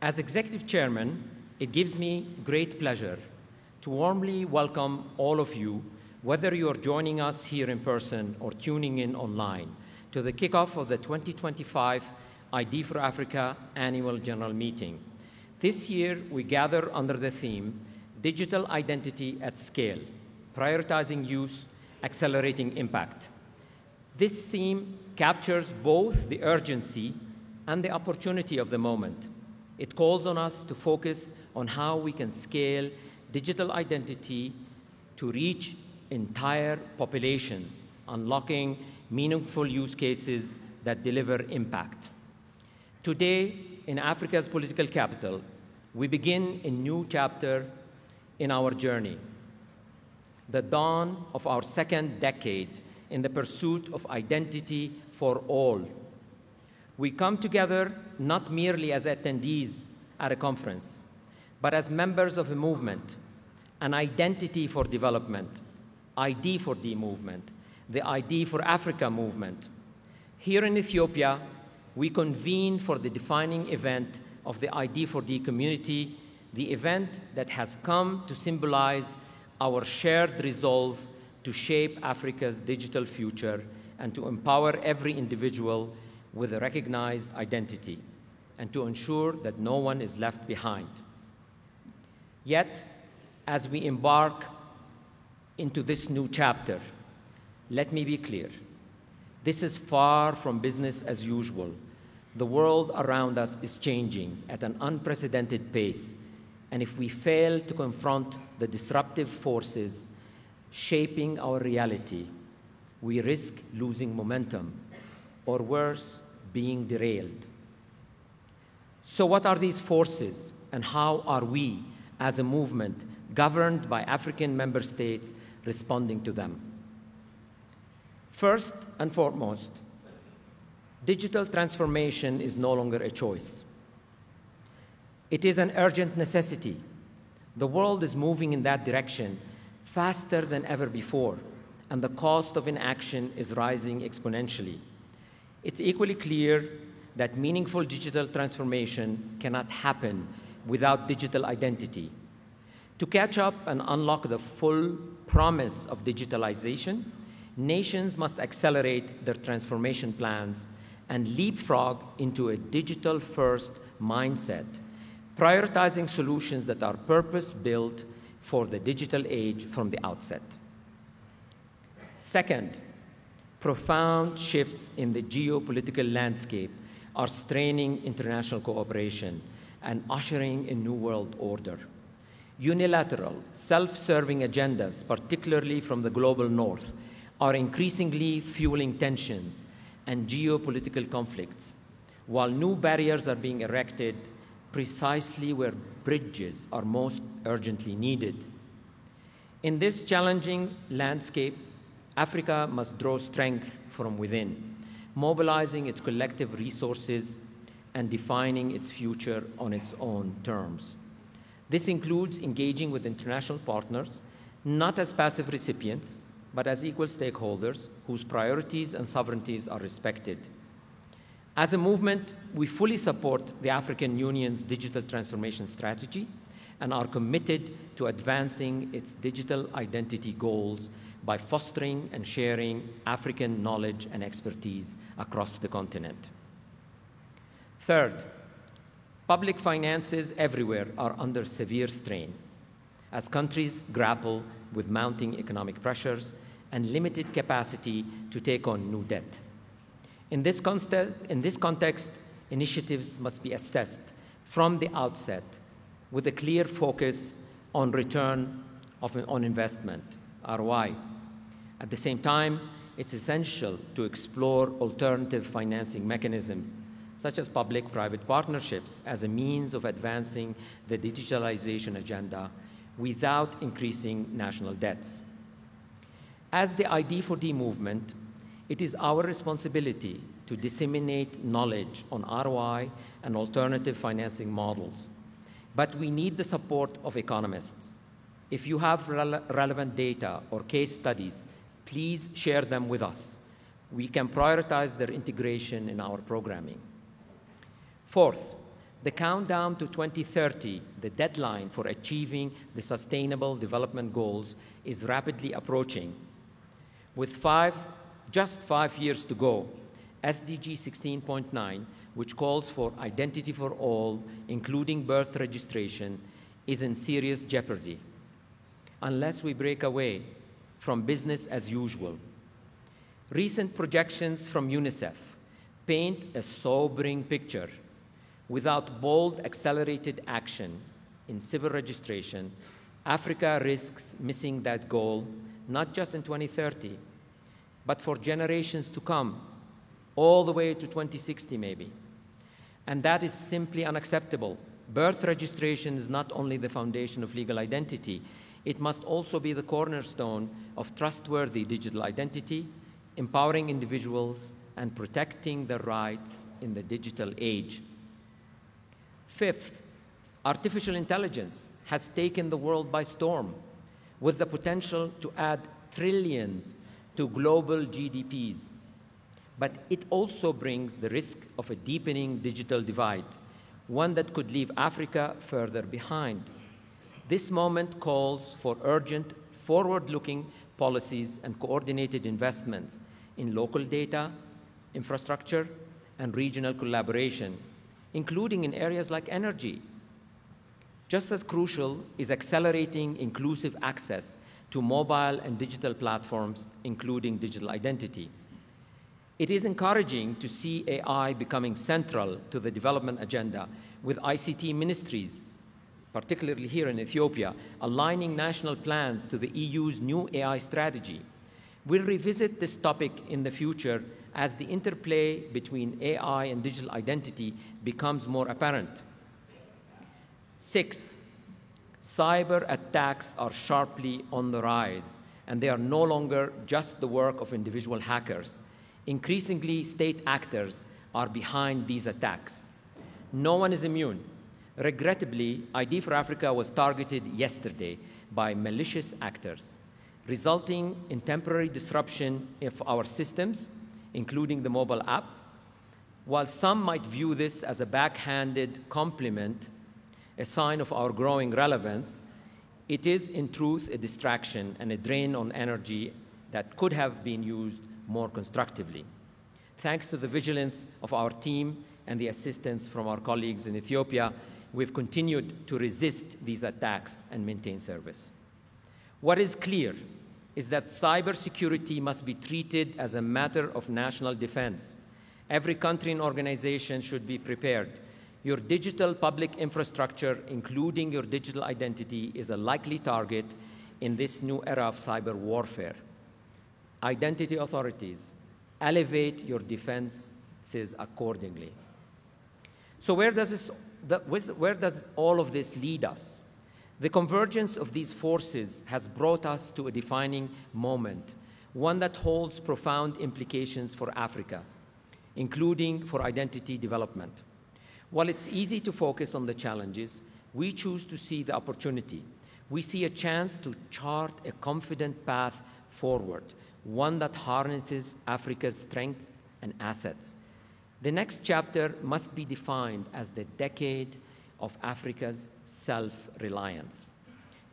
As Executive Chairman, it gives me great pleasure to warmly welcome all of you, whether you're joining us here in person or tuning in online, to the kickoff of the 2025 ID for Africa Annual General Meeting. This year, we gather under the theme, Digital Identity at Scale, Prioritizing Use, Accelerating Impact. This theme captures both the urgency and the opportunity of the moment. It calls on us to focus on how we can scale digital identity to reach entire populations, unlocking meaningful use cases that deliver impact. Today, in Africa's political capital, we begin a new chapter in our journey, the dawn of our second decade in the pursuit of identity for all. We come together not merely as attendees at a conference, but as members of a movement, an identity for development, ID for D movement, the ID for Africa movement. Here in Ethiopia, we convene for the defining event of the ID for D community, the event that has come to symbolize our shared resolve to shape Africa's digital future and to empower every individual with a recognized identity, and to ensure that no one is left behind. Yet, as we embark into this new chapter, let me be clear. This is far from business as usual. The world around us is changing at an unprecedented pace, and if we fail to confront the disruptive forces shaping our reality, we risk losing momentum, or worse, being derailed. So what are these forces, and how are we, as a movement governed by African member states, responding to them? First and foremost, digital transformation is no longer a choice. It is an urgent necessity. The world is moving in that direction faster than ever before, and the cost of inaction is rising exponentially. It's equally clear that meaningful digital transformation cannot happen without digital identity. To catch up and unlock the full promise of digitalization, nations must accelerate their transformation plans and leapfrog into a digital-first mindset, prioritizing solutions that are purpose-built for the digital age from the outset. Second, profound shifts in the geopolitical landscape are straining international cooperation and ushering a new world order. Unilateral, self-serving agendas, particularly from the global north, are increasingly fueling tensions and geopolitical conflicts, while new barriers are being erected precisely where bridges are most urgently needed. In this challenging landscape, Africa must draw strength from within, mobilizing its collective resources and defining its future on its own terms. This includes engaging with international partners, not as passive recipients, but as equal stakeholders whose priorities and sovereignties are respected. As a movement, we fully support the African Union's digital transformation strategy and are committed to advancing its digital identity goals by fostering and sharing African knowledge and expertise across the continent. Third, public finances everywhere are under severe strain as countries grapple with mounting economic pressures and limited capacity to take on new debt. In this context, initiatives must be assessed from the outset with a clear focus on return on investment, ROI. At the same time, it's essential to explore alternative financing mechanisms, such as public-private partnerships, as a means of advancing the digitalization agenda without increasing national debts. As the ID4D movement, it is our responsibility to disseminate knowledge on ROI and alternative financing models. But we need the support of economists. If you have relevant data or case studies, please share them with us. We can prioritize their integration in our programming. Fourth, The countdown to 2030, the deadline for achieving the Sustainable Development Goals, is rapidly approaching. With just 5 years to go, SDG 16.9, which calls for identity for all, including birth registration, is in serious jeopardy unless we break away from business as usual. Recent projections from UNICEF paint a sobering picture. Without bold, accelerated action in civil registration, Africa risks missing that goal, not just in 2030, but for generations to come, all the way to 2060 maybe. And that is simply unacceptable. Birth registration is not only the foundation of legal identity, it must also be the cornerstone of trustworthy digital identity, empowering individuals and protecting their rights in the digital age. Fifth, artificial intelligence has taken the world by storm, with the potential to add trillions to global GDPs. But it also brings the risk of a deepening digital divide, one that could leave Africa further behind. This moment calls for urgent, forward-looking policies and coordinated investments in local data, infrastructure, and regional collaboration, including in areas like energy. Just as crucial is accelerating inclusive access to mobile and digital platforms, including digital identity. It is encouraging to see AI becoming central to the development agenda, with ICT ministries, particularly here in Ethiopia, aligning national plans to the EU's new AI strategy. We'll revisit this topic in the future as the interplay between AI and digital identity becomes more apparent. Six, cyber attacks are sharply on the rise, and they are no longer just the work of individual hackers. Increasingly, state actors are behind these attacks. No one is immune. Regrettably, ID for Africa was targeted yesterday by malicious actors, resulting in temporary disruption of our systems, including the mobile app. While some might view this as a backhanded compliment, a sign of our growing relevance, it is in truth a distraction and a drain on energy that could have been used more constructively. Thanks to the vigilance of our team and the assistance from our colleagues in Ethiopia, we've continued to resist these attacks and maintain service. What is clear is that cybersecurity must be treated as a matter of national defense. Every country and organization should be prepared. Your digital public infrastructure, including your digital identity, is a likely target in this new era of cyber warfare. Identity authorities, elevate your defenses accordingly. So where does all of this lead us? The convergence of these forces has brought us to a defining moment, one that holds profound implications for Africa, including for identity development. While it's easy to focus on the challenges, we choose to see the opportunity. We see a chance to chart a confident path forward, one that harnesses Africa's strengths and assets. The next chapter must be defined as the decade of Africa's self-reliance.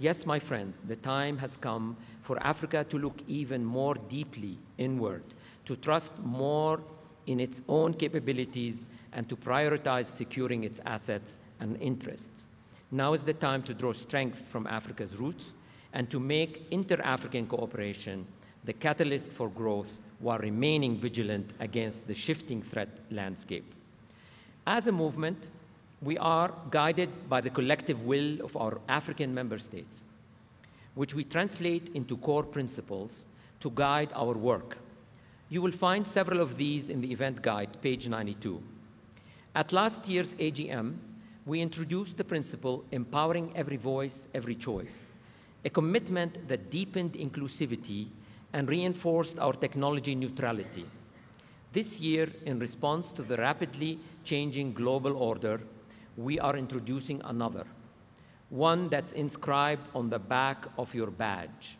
Yes, my friends, the time has come for Africa to look even more deeply inward, to trust more in its own capabilities, and to prioritize securing its assets and interests. Now is the time to draw strength from Africa's roots and to make inter-African cooperation the catalyst for growth while remaining vigilant against the shifting threat landscape. As a movement, we are guided by the collective will of our African member states, which we translate into core principles to guide our work. You will find several of these in the event guide, page 92. At last year's AGM, we introduced the principle empowering every voice, every choice, a commitment that deepened inclusivity and reinforced our technology neutrality. This year, in response to the rapidly changing global order, we are introducing another, one that's inscribed on the back of your badge.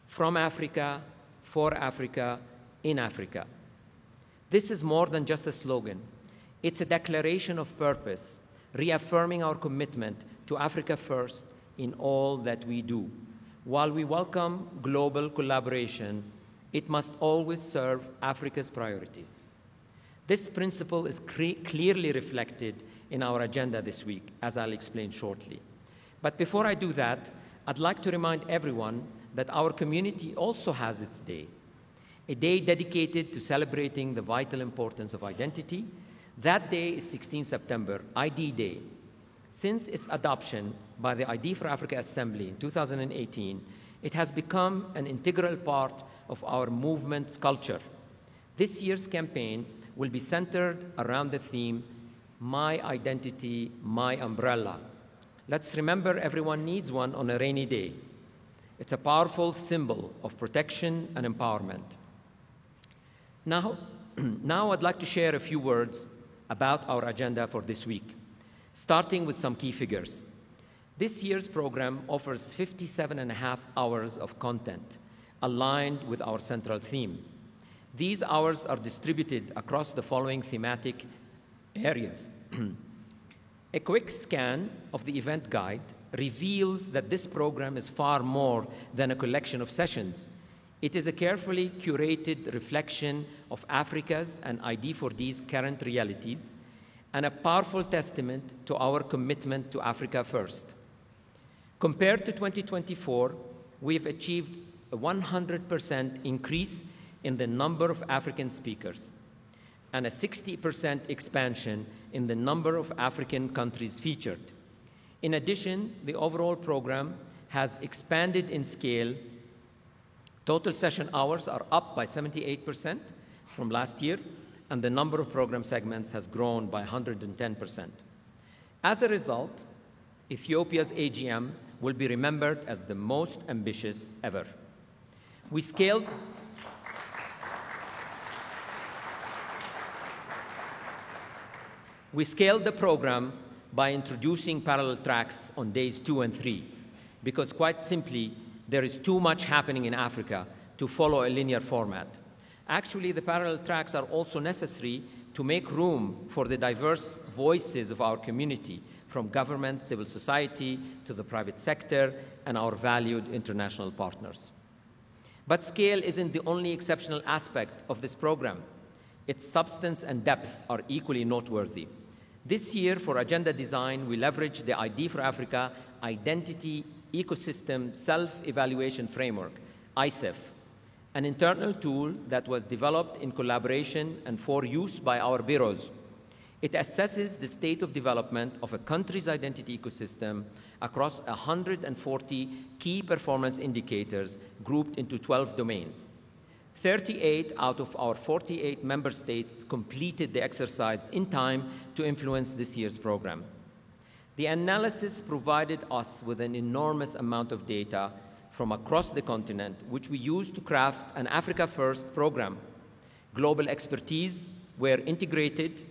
From Africa, for Africa, in Africa. This is more than just a slogan. It's a declaration of purpose, reaffirming our commitment to Africa first in all that we do. While we welcome global collaboration, it must always serve Africa's priorities. This principle is clearly reflected in our agenda this week, as I'll explain shortly. But before I do that, I'd like to remind everyone that our community also has its day, a day dedicated to celebrating the vital importance of identity. That day is 16 September, ID Day. Since its adoption by the ID for Africa Assembly in 2018, it has become an integral part of our movement's culture. This year's campaign will be centered around the theme, My Identity, My Umbrella. Let's remember everyone needs one on a rainy day. It's a powerful symbol of protection and empowerment. Now I'd like to share a few words about our agenda for this week, starting with some key figures. This year's program offers 57.5 hours of content aligned with our central theme. These hours are distributed across the following thematic areas. A quick scan of the event guide reveals that this program is far more than a collection of sessions. It is a carefully curated reflection of Africa's and ID4D's current realities and a powerful testament to our commitment to Africa first. Compared to 2024, we've achieved a 100% increase in the number of African speakers and a 60% expansion in the number of African countries featured. In addition, the overall program has expanded in scale. Total session hours are up by 78% from last year, and the number of program segments has grown by 110%. As a result, Ethiopia's AGM will be remembered as the most ambitious ever. We scaled the program by introducing parallel tracks on days 2 and 3, because quite simply, there is too much happening in Africa to follow a linear format. Actually, the parallel tracks are also necessary to make room for the diverse voices of our community, from government, civil society, to the private sector, and our valued international partners. But scale isn't the only exceptional aspect of this program. Its substance and depth are equally noteworthy. This year, for agenda design, we leveraged the ID for Africa Identity Ecosystem Self-Evaluation Framework, ISEF, an internal tool that was developed in collaboration and for use by our bureaus. It assesses the state of development of a country's identity ecosystem across 140 key performance indicators grouped into 12 domains. 38 out of our 48 member states completed the exercise in time to influence this year's program. The analysis provided us with an enormous amount of data from across the continent, which we used to craft an Africa First program. Global expertise were integrated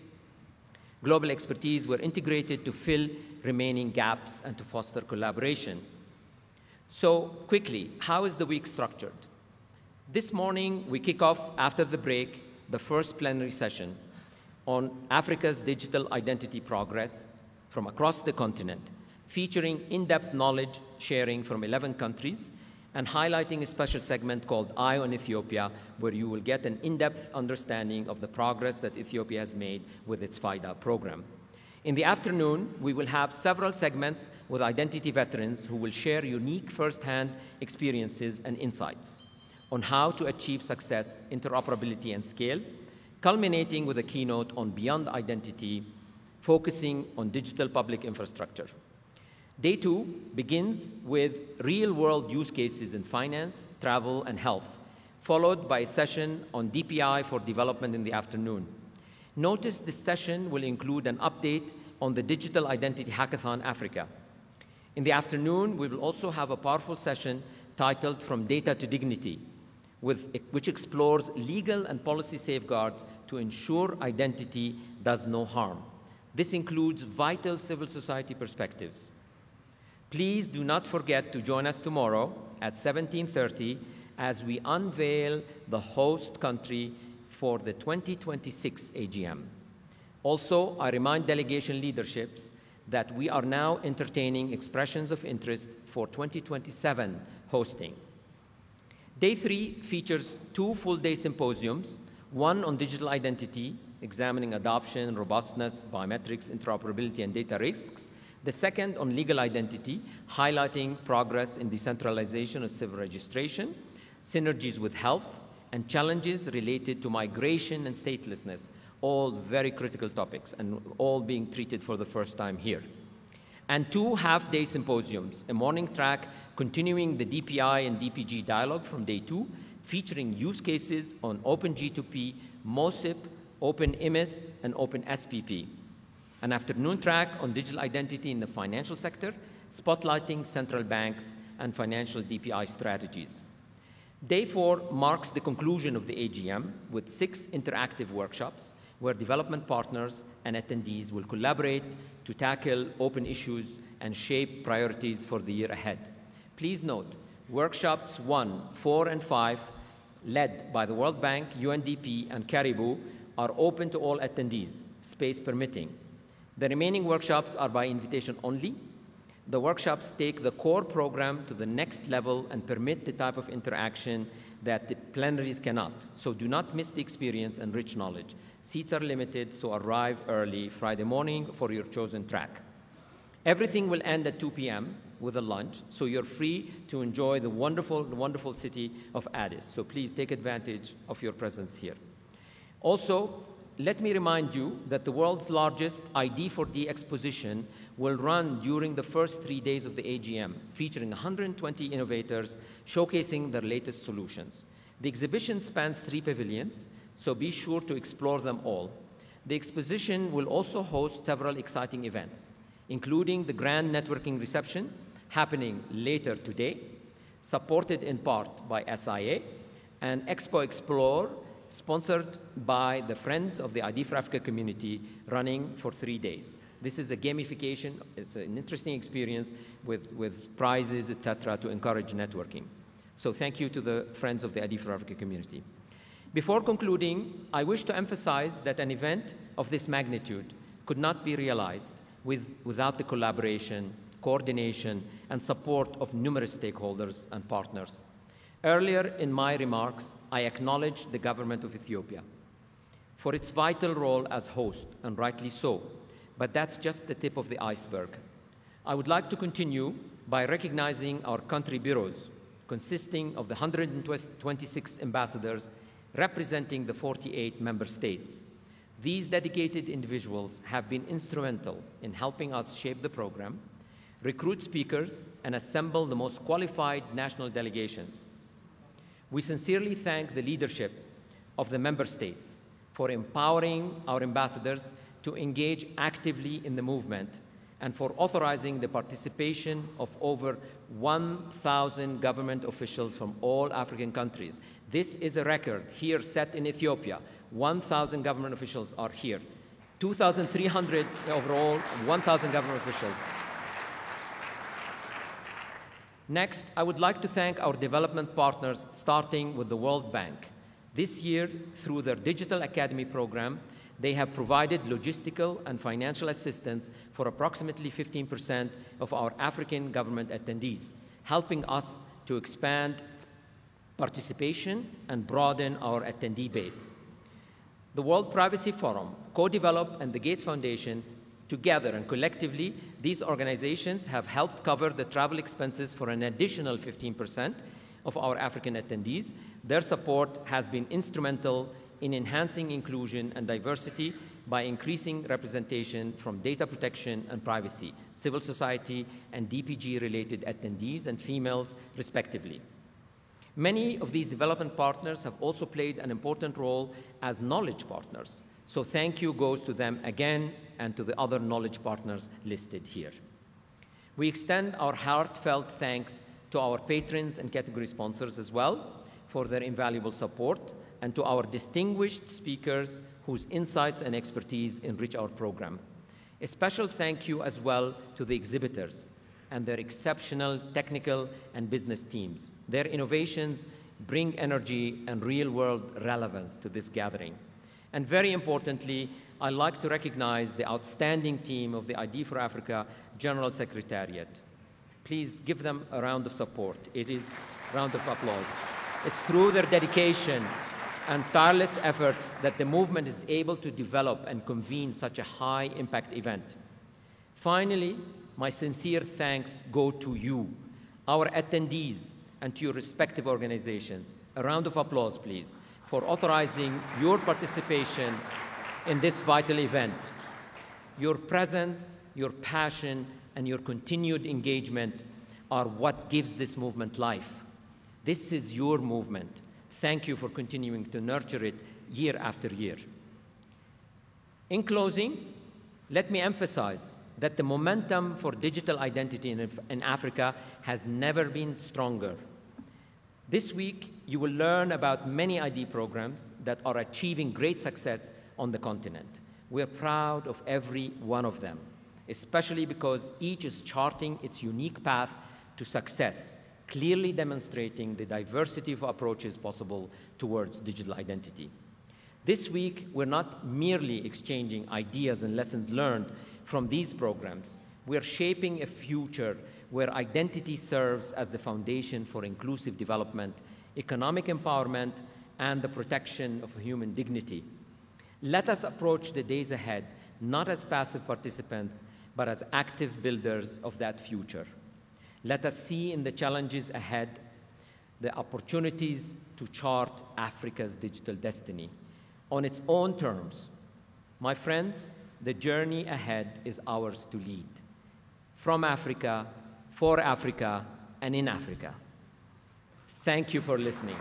to fill remaining gaps and to foster collaboration. So quickly, how is the week structured? This morning, we kick off, after the break, the first plenary session on Africa's digital identity progress from across the continent, featuring in-depth knowledge sharing from 11 countries and highlighting a special segment called Eye on Ethiopia, where you will get an in-depth understanding of the progress that Ethiopia has made with its FIDA program. In the afternoon, we will have several segments with identity veterans who will share unique first-hand experiences and insights on how to achieve success, interoperability, and scale, culminating with a keynote on Beyond Identity, focusing on digital public infrastructure. Day 2 begins with real-world use cases in finance, travel, and health, followed by a session on DPI for development in the afternoon. Notice this session will include an update on the Digital Identity Hackathon Africa. In the afternoon, we will also have a powerful session titled From Data to Dignity, which explores legal and policy safeguards to ensure identity does no harm. This includes vital civil society perspectives. Please do not forget to join us tomorrow at 17:30 as we unveil the host country for the 2026 AGM. Also, I remind delegation leaderships that we are now entertaining expressions of interest for 2027 hosting. Day 3 features 2 full-day symposiums, one on digital identity, examining adoption, robustness, biometrics, interoperability, and data risks. The second on legal identity, highlighting progress in decentralization of civil registration, synergies with health, and challenges related to migration and statelessness, all very critical topics and all being treated for the first time here. And 2 half-day symposiums, a morning track continuing the DPI and DPG dialogue from day 2, featuring use cases on Open G2P, MOSIP, Open IMIS, and Open SPP. An afternoon track on digital identity in the financial sector, spotlighting central banks and financial DPI strategies. Day 4 marks the conclusion of the AGM with 6 interactive workshops where development partners and attendees will collaborate to tackle open issues and shape priorities for the year ahead. Please note, workshops 1, 4, and 5, led by the World Bank, UNDP, and Caribou, are open to all attendees, space permitting. The remaining workshops are by invitation only. The workshops take the core program to the next level and permit the type of interaction that the plenaries cannot. So do not miss the experience and rich knowledge. Seats are limited, so arrive early Friday morning for your chosen track. Everything will end at 2 p.m. with a lunch, so you're free to enjoy the wonderful city of Addis. So please take advantage of your presence here. Also, let me remind you that the world's largest ID4D exposition will run during the first 3 days of the AGM, featuring 120 innovators showcasing their latest solutions. The exhibition spans 3 pavilions, so be sure to explore them all. The exposition will also host several exciting events, including the grand networking reception happening later today, supported in part by SIA, and Expo Explore, sponsored by the Friends of the ID for Africa community, running for 3 days. This is a gamification. It's an interesting experience with prizes, etc., to encourage networking. So thank you to the Friends of the ID for Africa community. Before concluding, I wish to emphasize that an event of this magnitude could not be realized without the collaboration, coordination, and support of numerous stakeholders and partners. Earlier in my remarks, I acknowledged the government of Ethiopia for its vital role as host, and rightly so, but that's just the tip of the iceberg. I would like to continue by recognizing our country bureaus, consisting of the 126 ambassadors representing the 48 member states. These dedicated individuals have been instrumental in helping us shape the program, recruit speakers, and assemble the most qualified national delegations. We sincerely thank the leadership of the member states for empowering our ambassadors to engage actively in the movement and for authorizing the participation of over 1,000 government officials from all African countries. This is a record here set in Ethiopia. 1,000 government officials are here. 2,300 overall, 1,000 government officials. Next, I would like to thank our development partners, starting with the World Bank. This year, through their Digital Academy program, they have provided logistical and financial assistance for approximately 15% of our African government attendees, helping us to expand participation and broaden our attendee base. The World Privacy Forum, co-developed, and the Gates Foundation, together and collectively, these organizations have helped cover the travel expenses for an additional 15% of our African attendees. Their support has been instrumental in enhancing inclusion and diversity by increasing representation from data protection and privacy, civil society, and DPG-related attendees and females, respectively. Many of these development partners have also played an important role as knowledge partners. So thank you goes to them again and to the other knowledge partners listed here. We extend our heartfelt thanks to our patrons and category sponsors as well for their invaluable support, and to our distinguished speakers whose insights and expertise enrich our program. A special thank you as well to the exhibitors and their exceptional technical and business teams. Their innovations bring energy and real-world relevance to this gathering. And very importantly, I'd like to recognize the outstanding team of the ID for Africa General Secretariat. Please give them a round of support. It is a round of applause. It's through their dedication and tireless efforts that the movement is able to develop and convene such a high-impact event. Finally, my sincere thanks go to you, our attendees, and to your respective organizations. A round of applause, please, for authorizing your participation in this vital event. Your presence, your passion, and your continued engagement are what gives this movement life. This is your movement. Thank you for continuing to nurture it year after year. In closing, let me emphasize that the momentum for digital identity in Africa has never been stronger. This week, you will learn about many ID programs that are achieving great success on the continent. We are proud of every one of them, especially because each is charting its unique path to success, clearly demonstrating the diversity of approaches possible towards digital identity. This week, we're not merely exchanging ideas and lessons learned from these programs. We're shaping a future where identity serves as the foundation for inclusive development, economic empowerment, and the protection of human dignity. Let us approach the days ahead not as passive participants, but as active builders of that future. Let us see in the challenges ahead the opportunities to chart Africa's digital destiny on its own terms. My friends, the journey ahead is ours to lead. From Africa, for Africa, and in Africa. Thank you for listening.